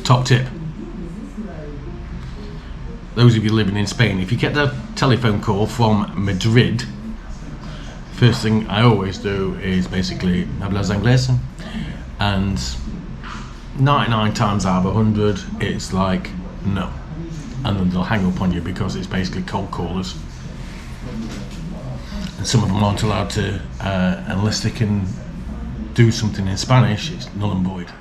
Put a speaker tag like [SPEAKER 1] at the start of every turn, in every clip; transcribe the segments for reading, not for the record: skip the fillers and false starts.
[SPEAKER 1] Top tip. Those of you living in Spain, if you get the telephone call from Madrid, first thing I always do is basically hablas inglés, and 99 times out of 100 it's like no, and then they'll hang up on you because it's basically cold callers, and some of them aren't allowed to unless they can do something in Spanish. It's null and void.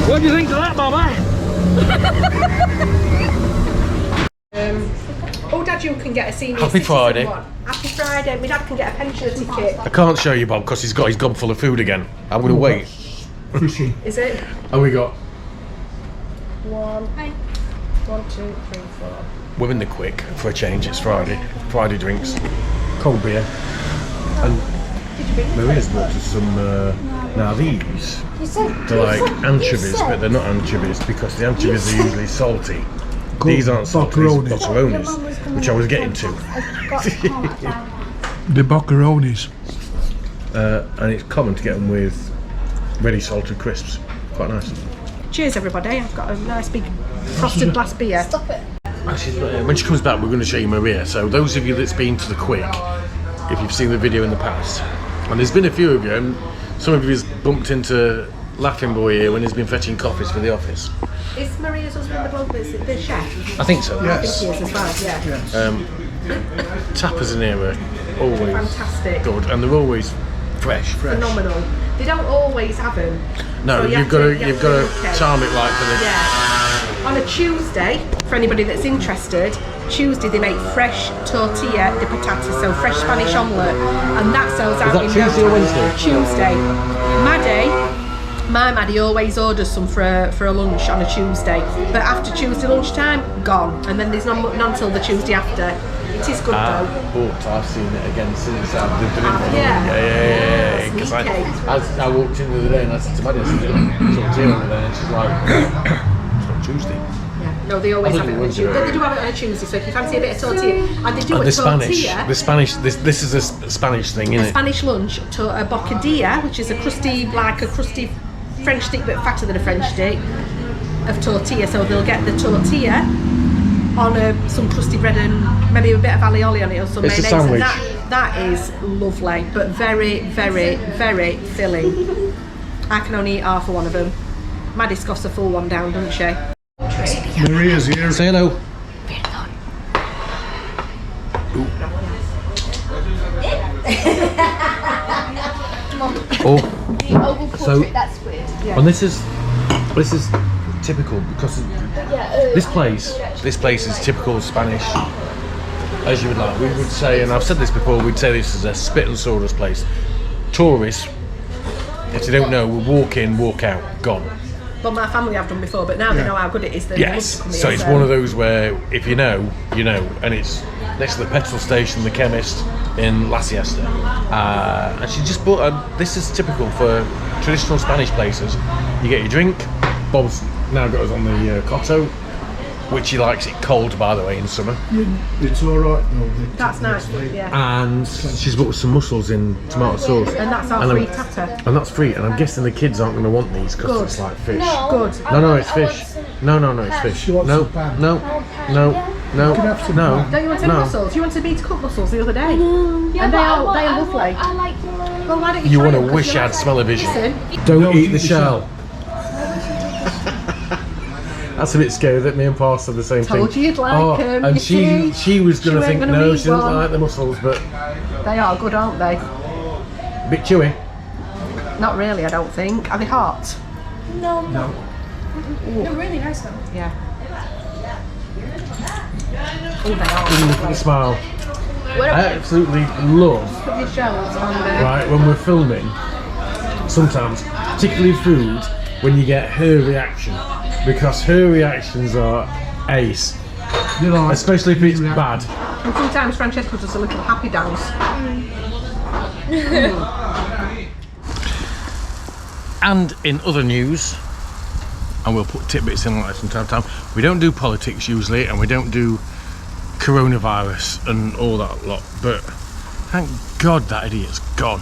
[SPEAKER 1] What do you think of that, Mama?
[SPEAKER 2] Oh, Dad, you can get a senior
[SPEAKER 1] Happy Friday.
[SPEAKER 2] Happy Friday. My dad can get a pensioner ticket.
[SPEAKER 1] I can't show you, Bob, because he's got his gob full of food again. I'm going to wait.
[SPEAKER 3] Fishy.
[SPEAKER 2] Is it?
[SPEAKER 1] And we got
[SPEAKER 2] 1, 2, 3, 4.
[SPEAKER 1] we're in the quick for a change. It's Friday. Friday drinks.
[SPEAKER 3] Cold beer. And
[SPEAKER 2] Did you bring
[SPEAKER 1] Maria's brought us some. Now these, they're like anchovies, but they're not anchovies because the anchovies are usually salty. These aren't salty. These are boccheronis, which I was getting to.
[SPEAKER 3] the boccheronis.
[SPEAKER 1] And it's common to get them with ready salted crisps. Quite nice.
[SPEAKER 2] Cheers, everybody. I've got a nice big frosted glass beer. Stop it.
[SPEAKER 1] Actually, when she comes back, we're going to show you Maria. So those of you that's been to the quick, if you've seen the video in the past, and there's been a few of you, and some of you has bumped into Laughing Boy here when he's been fetching coffees for the office.
[SPEAKER 2] Is Maria's husband the bloke that's the chef?
[SPEAKER 1] I think so.
[SPEAKER 2] I think he is as well, yeah.
[SPEAKER 1] Tapas in here are always
[SPEAKER 2] Fantastic.
[SPEAKER 1] good, and they're always fresh.
[SPEAKER 2] Phenomenal. They don't always have them.
[SPEAKER 1] No,
[SPEAKER 2] So
[SPEAKER 1] you've got to time it right for the.
[SPEAKER 2] Yeah. On a Tuesday, for anybody that's interested, Tuesday they make fresh tortilla de patatas, so fresh Spanish omelette, and that sells out
[SPEAKER 1] that
[SPEAKER 2] in
[SPEAKER 1] Tuesday
[SPEAKER 2] no
[SPEAKER 1] or
[SPEAKER 2] time.
[SPEAKER 1] Wednesday?
[SPEAKER 2] Tuesday. My Maddie always orders some for a lunch on a Tuesday, but after Tuesday lunchtime, gone, and then there's none till the Tuesday after. It is good though.
[SPEAKER 1] But I've seen it again since I've lived in it.
[SPEAKER 2] Yeah.
[SPEAKER 1] Because I walked in the other day and I said to Maddie, I said, tortilla over there, and she's like, it's not Tuesday.
[SPEAKER 2] Yeah. No, they always have it on a Tuesday. They do have it on a Tuesday, so if you fancy a bit of tortilla, and they do
[SPEAKER 1] And
[SPEAKER 2] a tortilla.
[SPEAKER 1] the Spanish, this is a Spanish thing, isn't it?
[SPEAKER 2] Spanish lunch, a bocadilla, which is a crusty French stick, but fatter than a French stick, of tortilla. So they'll get the tortilla on some crusty bread and maybe a bit of alioli on it or some
[SPEAKER 1] It's a
[SPEAKER 2] mayonnaise.
[SPEAKER 1] sandwich.
[SPEAKER 2] And that is lovely, but very, very, very filling. I can only eat half of one of them. Maddie scoffs a full one down, doesn't she?
[SPEAKER 3] Maria's here.
[SPEAKER 1] Say hello. So,
[SPEAKER 4] that's weird.
[SPEAKER 1] and this is typical because this place is typical Spanish, as you would like. We would say, and I've said this before, we'd say this is a spit and sawdust place. Tourists, if they don't know, will walk in, walk out, gone.
[SPEAKER 2] Well, my family have done before, but now they know how good it is. They
[SPEAKER 1] Yes,
[SPEAKER 2] love to come
[SPEAKER 1] so
[SPEAKER 2] here,
[SPEAKER 1] it's one of those where if you know, you know, and it's next to the petrol station, the chemist in La Siesta, and she just bought. This is typical for traditional Spanish places. You get your drink. Bob's now got us on the cotto, which he likes it cold, by the way, in summer.
[SPEAKER 3] It's alright. No,
[SPEAKER 2] That's nice, yeah.
[SPEAKER 1] And she's bought some mussels in tomato sauce.
[SPEAKER 2] And that's our free tata.
[SPEAKER 1] And that's free. And I'm guessing the kids aren't going to want these because
[SPEAKER 2] Good.
[SPEAKER 1] it's like fish.
[SPEAKER 2] Good.
[SPEAKER 1] No, it's fish. No, it's fish. No.
[SPEAKER 3] Don't you want
[SPEAKER 2] some mussels? You wanted me to cook mussels the other day.
[SPEAKER 4] Yeah,
[SPEAKER 2] and
[SPEAKER 4] but
[SPEAKER 2] they are lovely.
[SPEAKER 4] I like your
[SPEAKER 2] Well, why don't you
[SPEAKER 1] You
[SPEAKER 2] try
[SPEAKER 1] want to
[SPEAKER 2] them? 'Cause
[SPEAKER 1] wish
[SPEAKER 2] you
[SPEAKER 1] I'd smell a vision.
[SPEAKER 2] Listen,
[SPEAKER 1] Don't eat the shell. That's a bit scary that me and Pa said the same
[SPEAKER 2] Told
[SPEAKER 1] thing.
[SPEAKER 2] you you'd like them,
[SPEAKER 1] and
[SPEAKER 2] you
[SPEAKER 1] she
[SPEAKER 2] see?
[SPEAKER 1] was going to
[SPEAKER 2] She
[SPEAKER 1] think,
[SPEAKER 2] ain't gonna
[SPEAKER 1] no,
[SPEAKER 2] eat
[SPEAKER 1] she doesn't
[SPEAKER 2] one.
[SPEAKER 1] like the mussels, but
[SPEAKER 2] they are good, aren't they?
[SPEAKER 1] a bit chewy.
[SPEAKER 2] Not really, I don't think. Are they hot?
[SPEAKER 4] No. They're really nice though.
[SPEAKER 2] Yeah. Oh, they are.
[SPEAKER 1] Look at the smile.
[SPEAKER 2] Where
[SPEAKER 1] I
[SPEAKER 2] are
[SPEAKER 1] absolutely love,
[SPEAKER 2] put your shells on there?
[SPEAKER 1] right, when we're filming, sometimes, particularly food, when you get her reaction, because her reactions are ace.
[SPEAKER 3] You like
[SPEAKER 1] especially if it's bad.
[SPEAKER 2] And sometimes Francesca does a little happy dance.
[SPEAKER 1] And in other news, and we'll put tidbits in like this from time to time, we don't do politics usually, and we don't do coronavirus and all that lot, but thank God that idiot's gone.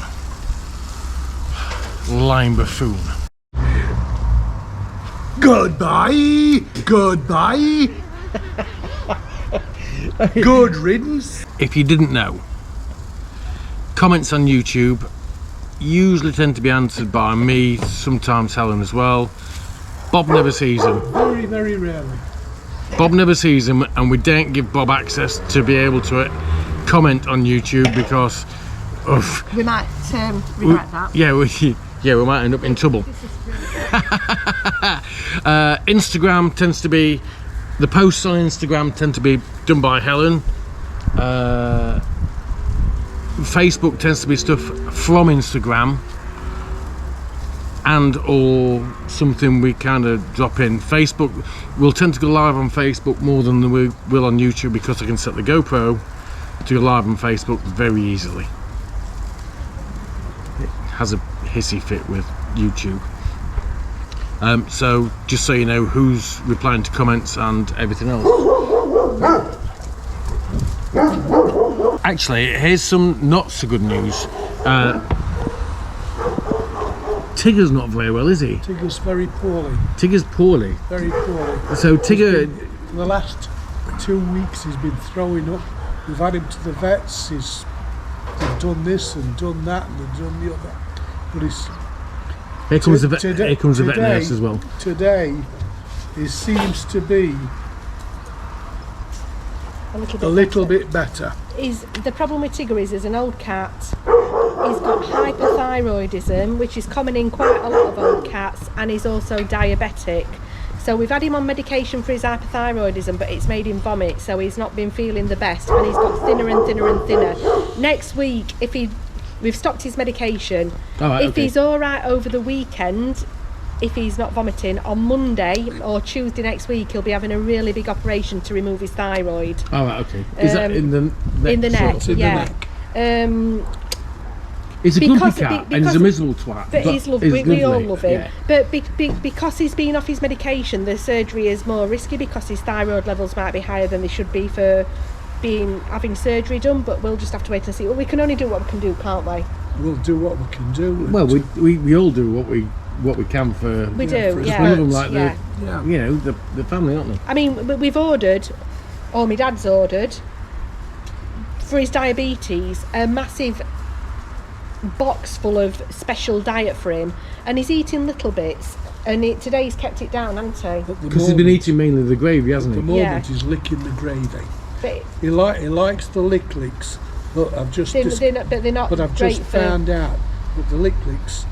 [SPEAKER 1] Lying buffoon.
[SPEAKER 3] Goodbye. Goodbye. Good riddance.
[SPEAKER 1] If you didn't know, comments on YouTube usually tend to be answered by me, sometimes Helen as well. Bob never sees them.
[SPEAKER 3] Very, very rarely.
[SPEAKER 1] Bob never sees them, and we don't give Bob access to be able to comment on YouTube because of...
[SPEAKER 2] We might rewrite that.
[SPEAKER 1] Yeah, we might end up in trouble. Instagram tends to be... The posts on Instagram tend to be done by Helen. Facebook tends to be stuff from Instagram and or something we kind of drop in. Facebook, we'll tend to go live on Facebook more than we will on YouTube because I can set the GoPro to go live on Facebook very easily. It has a hissy fit with YouTube. So just so you know who's replying to comments and everything else. Actually, here's some not so good news. Tigger's not very well, is he?
[SPEAKER 3] Tigger's very poorly.
[SPEAKER 1] Tigger's poorly.
[SPEAKER 3] Very poorly.
[SPEAKER 1] So Tigger...
[SPEAKER 3] For the last 2 weeks he's been throwing up. We've had him to the vets. They've done this and done that and they've done the other. But he's...
[SPEAKER 1] Here comes the vet nurse as well.
[SPEAKER 3] Today, it seems to be a little bit better.
[SPEAKER 2] The problem with Tigger is, as an old cat, he's got hypothyroidism, which is common in quite a lot of old cats, and he's also diabetic. So we've had him on medication for his hypothyroidism, but it's made him vomit, so he's not been feeling the best, and he's got thinner and thinner and thinner. Next week, we've stopped his medication. If he's all right over the weekend, if he's not vomiting, on Monday or Tuesday next week, he'll be having a really big operation to remove his thyroid.
[SPEAKER 1] Oh, right, okay. Is that in the neck?
[SPEAKER 2] In the neck, yeah.
[SPEAKER 1] He's a grumpy cat and he's a miserable twat.
[SPEAKER 2] But he's lovely. We all love him. Yeah. But because he's been off his medication, the surgery is more risky because his thyroid levels might be higher than they should be for having surgery done. But we'll just have to wait and see. Well, we can only do what we can do, can't we?
[SPEAKER 3] We'll do what we can do.
[SPEAKER 1] Well, we all do what we can for.
[SPEAKER 2] We do,
[SPEAKER 1] for
[SPEAKER 2] yeah.
[SPEAKER 1] One of them, like you know, the family, aren't they?
[SPEAKER 2] I mean, we've ordered, or my dad's ordered, for his diabetes, a massive box full of special diet for him, and he's eating little bits. And today he's kept it down, hasn't he?
[SPEAKER 1] Because he's been eating mainly the gravy, hasn't he?
[SPEAKER 3] At the moment, he's licking the gravy. But he likes the licks. But I've just found out that the licks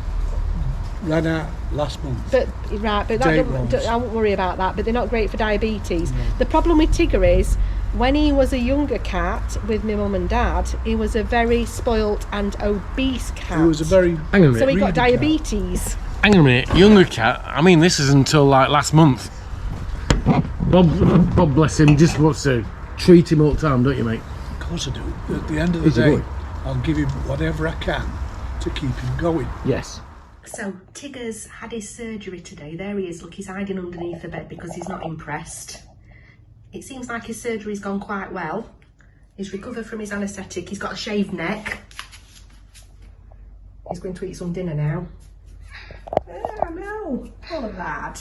[SPEAKER 3] ran out last month.
[SPEAKER 2] But I won't worry about that. But they're not great for diabetes. No. The problem with Tigger is, when he was a younger cat with my mum and dad, he was a very spoilt and obese cat.
[SPEAKER 3] He was a very...
[SPEAKER 1] Hang on a minute.
[SPEAKER 2] So he got diabetes.
[SPEAKER 1] Hang on a minute, younger cat? I mean, this is until like last month. Bob bless him, just wants to treat him all the time, don't you, mate?
[SPEAKER 3] Of course I do. At the end of the day, I'll give him whatever I can to keep him going.
[SPEAKER 1] Yes.
[SPEAKER 2] So Tigger's had his surgery today. There he is. Look, he's hiding underneath the bed because he's not impressed. It seems like his surgery's gone quite well. He's recovered from his anaesthetic. He's got a shaved neck. He's going to eat some dinner now. Oh no, poor lad.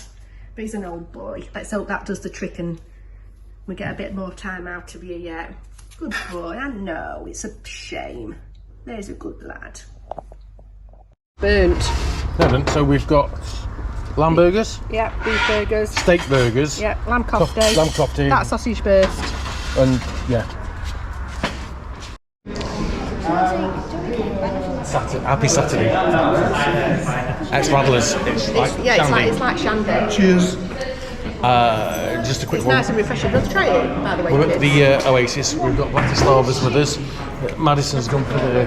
[SPEAKER 2] But he's an old boy. Let's hope that does the trick and we get a bit more time out of you yet. Good boy. I know, it's a shame. There's a good lad. Burnt.
[SPEAKER 1] So we've got lamb burgers.
[SPEAKER 2] Yeah, beef burgers.
[SPEAKER 1] Steak burgers.
[SPEAKER 2] Yeah, lamb kofte.
[SPEAKER 1] Lamb kofte.
[SPEAKER 2] That sausage burst.
[SPEAKER 1] And yeah. Happy Saturday. Ex-Rattlers. It's
[SPEAKER 2] like shandy.
[SPEAKER 3] Cheers.
[SPEAKER 1] Just a quick
[SPEAKER 2] It's
[SPEAKER 1] one.
[SPEAKER 2] nice and refreshing. Let's try it, by the way.
[SPEAKER 1] We're at the Oasis. We've got Bratislavas with us. Madison's gone for the...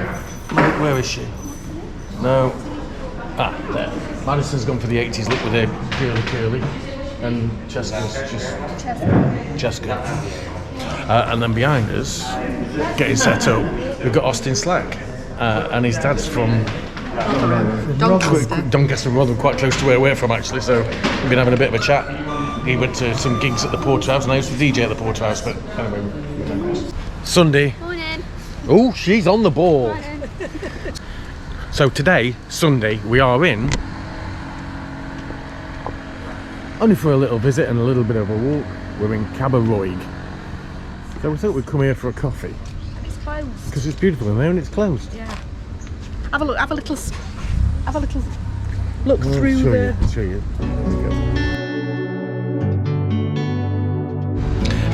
[SPEAKER 1] Where is she? No. There. Madison's gone for the 80s look with her curly. And Cheska's just... Cheska. And then behind us, getting set up, we've got Austin Slack, and his dad's from Doncaster, Rotherham, quite close to where we're from actually. So we've been having a bit of a chat. He went to some gigs at the Porterhouse, and I used to DJ at the Porterhouse. But anyway, Sunday.
[SPEAKER 5] Morning.
[SPEAKER 1] Oh, she's on the ball. So today, Sunday, we are in. Only for a little visit and a little bit of a walk. We're in Cabo Roig. So we thought we'd come here for a coffee.
[SPEAKER 2] And it's closed.
[SPEAKER 1] Because it's beautiful in there and it's closed.
[SPEAKER 2] Yeah. Have a look. Have a little look through the.
[SPEAKER 1] I'll show you. Let's go.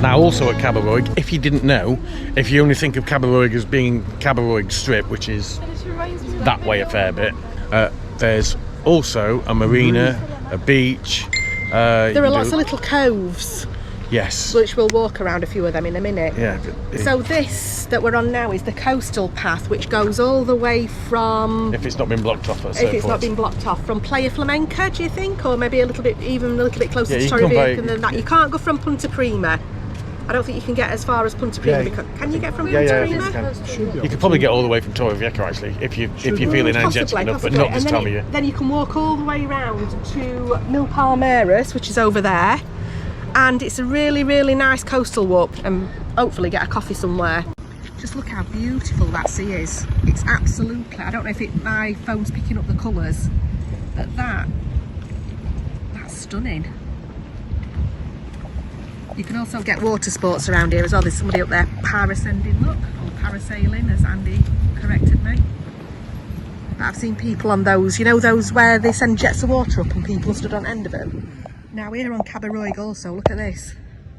[SPEAKER 1] Now, also at Cabo Roig, if you didn't know, if you only think of Cabo Roig as being Cabo Roig Strip, which is that way a fair bit, there's also a marina, a beach.
[SPEAKER 2] There are lots of little coves.
[SPEAKER 1] Yes.
[SPEAKER 2] Which we'll walk around a few of them in a minute.
[SPEAKER 1] Yeah.
[SPEAKER 2] So this that we're on now is the coastal path, which goes all the way from.
[SPEAKER 1] If it's not been blocked off.
[SPEAKER 2] If it's not been blocked off, from Playa Flamenca, do you think, or maybe a little bit closer to Torrevieja than that? You can't go from Punta Prima. I don't think you can get as far as Punta Prima.
[SPEAKER 1] Yeah.
[SPEAKER 2] Can you get from Punta Prima?
[SPEAKER 1] You could probably get all the way from Torrevieja actually, if you're feeling energetic enough, but not this time of year.
[SPEAKER 2] Then you can walk all the way around to Mil Palmeiras, which is over there, and it's a really, really nice coastal walk, and hopefully get a coffee somewhere. Just look how beautiful that sea is. It's absolutely. I don't know if my phone's picking up the colours, but that's stunning. You can also get water sports around here as well. There's somebody up there parascending, look, or parasailing, as Andy corrected me. But I've seen people on those, you know, those where they send jets of water up and people stood on end of them. Now we're on Cabo Roig also, look at this,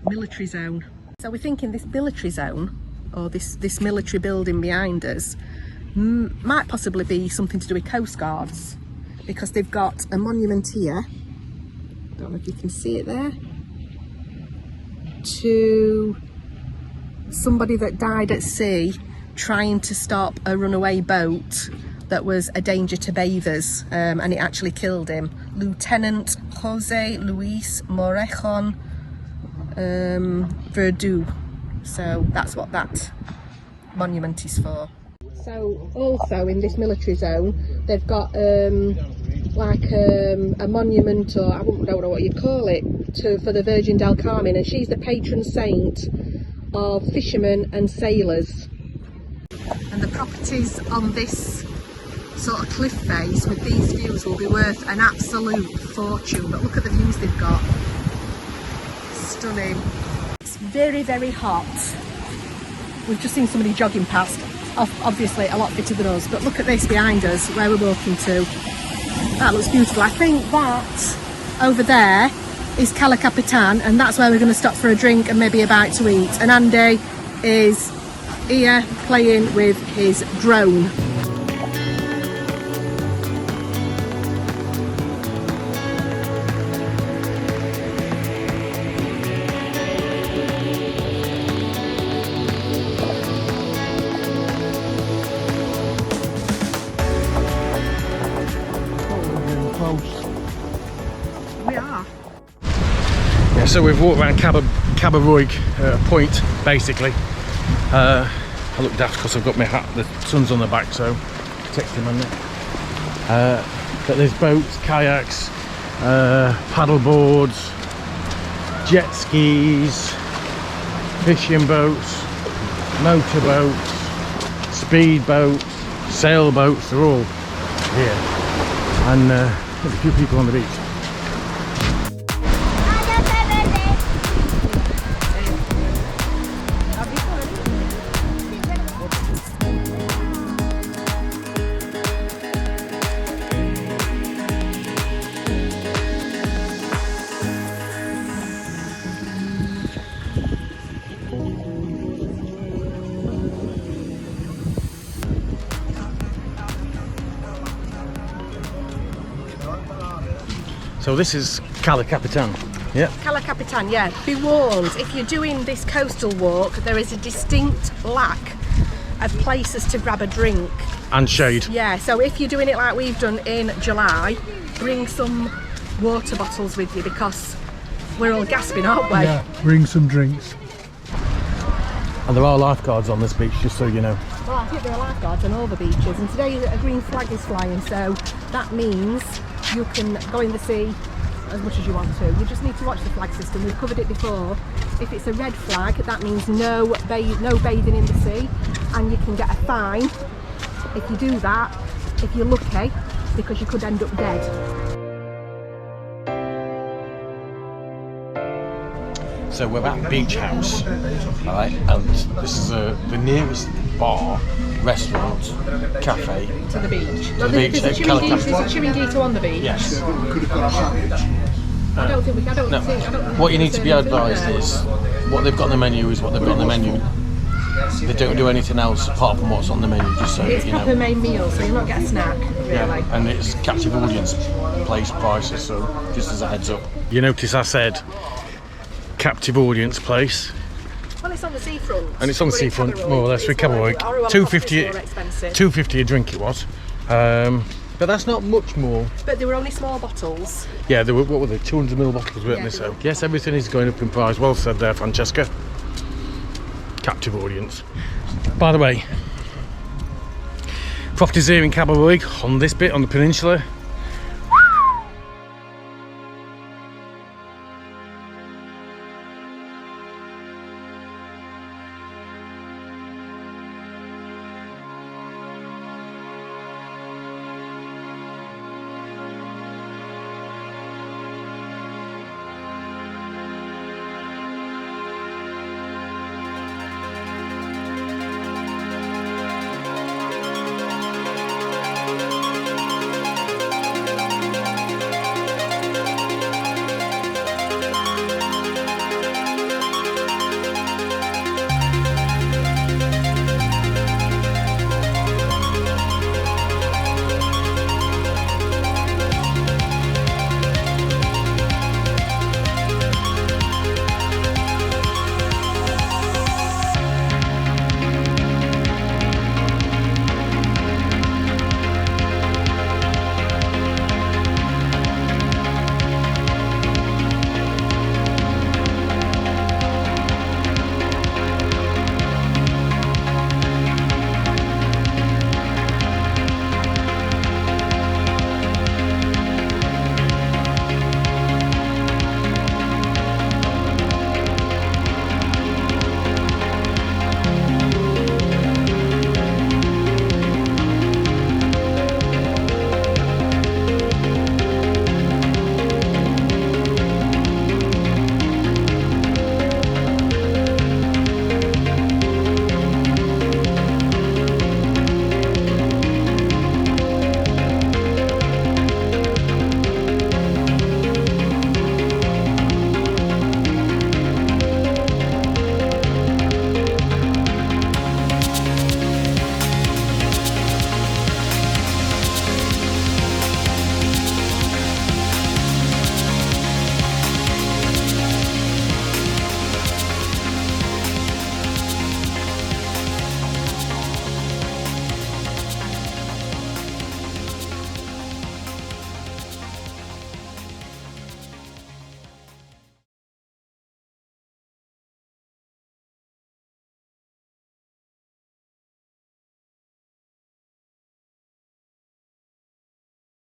[SPEAKER 2] military zone. So we're thinking this military zone, or this military building behind us, might possibly be something to do with Coast Guards, because they've got a monument here, don't know if you can see it there, to somebody that died at sea trying to stop a runaway boat that was a danger to bathers, and it actually killed him. Lieutenant Jose Luis Morejon Verdu. So that's what that monument is for. So also in this military zone they've got like a monument, or I don't know what you call it, for the Virgin del Carmen, and she's the patron saint of fishermen and sailors. And the properties on this sort of cliff face with these views will be worth an absolute fortune, but look at the views they've got. Stunning. It's very, very hot. We've just seen somebody jogging past, obviously a lot fitter than us, but look at this behind us where we're walking to. That looks beautiful. I think that over there is Cala Capitan, and that's where we're going to stop for a drink and maybe a bite to eat. And Andy is here playing with his drone.
[SPEAKER 1] So we've walked around Cabo Roig Point, basically. I look daft because I've got my hat, the sun's on the back, so protect him on it. But there's boats, kayaks, paddle boards, jet skis, fishing boats, motor boats, speed boats, sailboats, they're all here. And there's a few people on the beach. So this is Cala Capitan. Yeah.
[SPEAKER 2] Cala Capitan, yeah. Be warned, if you're doing this coastal walk, there is a distinct lack of places to grab a drink.
[SPEAKER 1] And shade.
[SPEAKER 2] Yeah, so if you're doing it like we've done in July, bring some water bottles with you because we're all gasping, aren't we?
[SPEAKER 3] Yeah, bring some drinks.
[SPEAKER 1] And there are lifeguards on this beach, just so you know.
[SPEAKER 2] Well, I think there are lifeguards on all the beaches, and today a green flag is flying, so that means you can go in the sea as much as you want to. You just need to watch the flag system. We've covered it before. If it's a red flag, that means no bathing in the sea, and you can get a fine if you do that, if you're lucky, because you could end up dead.
[SPEAKER 1] So we're at Beach House, right? And this is the nearest bar, restaurant, cafe
[SPEAKER 2] To the beach.
[SPEAKER 1] to the beach.
[SPEAKER 2] There's a Chiringuito on the beach.
[SPEAKER 1] Yes.
[SPEAKER 2] I don't think we. I don't think.
[SPEAKER 1] What you need to be advised is what they've got on the menu is what they've got on the menu. They don't do anything else apart from what's on the menu, just so
[SPEAKER 2] It's
[SPEAKER 1] you
[SPEAKER 2] proper
[SPEAKER 1] know.
[SPEAKER 2] main meal, so you'll not get a snack, really.
[SPEAKER 1] Yeah, and it's captive audience place prices, so just as a heads up. You notice I said captive audience place.
[SPEAKER 2] Well, it's on the seafront.
[SPEAKER 1] And it's on the
[SPEAKER 2] We're in
[SPEAKER 1] seafront,
[SPEAKER 2] Cabo Roig.
[SPEAKER 1] more or less,
[SPEAKER 2] It's
[SPEAKER 1] with Cabo
[SPEAKER 2] more-
[SPEAKER 1] Roig.
[SPEAKER 2] our
[SPEAKER 1] $2.50
[SPEAKER 2] more expensive.
[SPEAKER 1] $2.50 a drink it was. But that's not much more.
[SPEAKER 2] But they were only small bottles.
[SPEAKER 1] Yeah, there were, what were they, 200ml bottles, weren't
[SPEAKER 2] Yeah,
[SPEAKER 1] they? So yes, everything is going up in price. Well said there, Francesca. Captive audience. By the way, properties here in Cabo Roig, on this bit, on the peninsula,